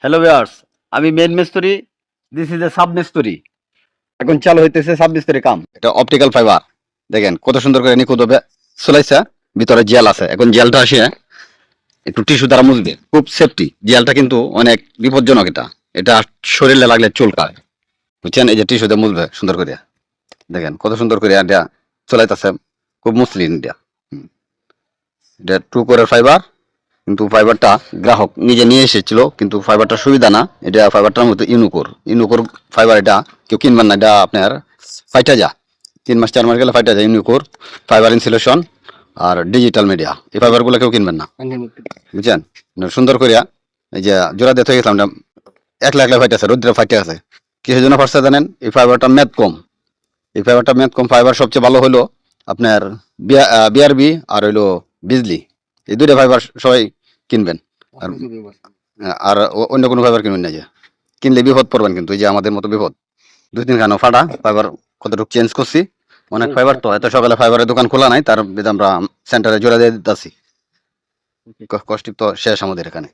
Hello viewers, আমি main মিস্ত্রি, this is a sub মিস্ত্রি। এখন চালু হইতেছে সাব মিস্ত্রি কাম। এটা অপটিক্যাল ফাইবার, দেখেন কত সুন্দর করে নিখুঁতভাবে চলাইছে। ভিতরে জেল আছে, এখন জেলটা আসে একটু টিস্যু দ্বারা মুছবে, খুব সেফটি। জেলটা কিন্তু অনেক বিপজ্জনক, এটা এটা শরীরে লাগলে চুলকায়, বুঝছেন? এই যে টিস্যু দিয়ে মুছবে সুন্দর করে, দেখেন কত সুন্দর করে এটা চলাইতেছে, খুব মসৃণ এটা। এটা 2 কোরের ফাইবার, কিন্তু ফাইবারটা গ্রাহক নিজে নিয়ে এসেছিল, কিন্তু ফাইবারটা সুবিধা না। এটা ফাইবারটার মধ্যে ইউনুকোর ফাইবার, এটা কেউ কিনবেন না, এটা আপনার ফাইটা যা 3 মাস 4 মাস গেলে ফাইটা যায়। ইউনুকোর ফাইবার ইনসুলেশন আর ডিজিটাল মিডিয়া, এই ফাইবারগুলো কেউ কিনবেন না, বুঝছেন? সুন্দর করিয়া এই যে জোড়া দিয়ে হয়ে গেছিলাম, একলা একলা ফাইটা আছে, রোদ্রে ফাইটে আছে। কিসের জন্য ফাটছে জানেন? এই ফাইবারটা মেদ কম, এই ফাইবারটা মেদ কম। ফাইবার সবচেয়ে ভালো হলো আপনার বিআরবি আর হইলো বিজলি, এই দুইটা ফাইবার সবাই কিনবেন। আর আর অন্য কোনো ফাইবার কিনবেন না, যে কিনলে বিপদ পড়বেন, কিন্তু এই যে আমাদের মতো বিপদ। 2-3 খানো ফাটা ফাইবার, কতটুকু চেঞ্জ করছি, অনেক ফাইবার তো। এত সকালে ফাইবারের দোকান খোলা নাই, তার বিধে আমরা সেন্টারে জোড়া দিয়ে দিতেছি। কষ্টিক তো শেষ আমাদের এখানে।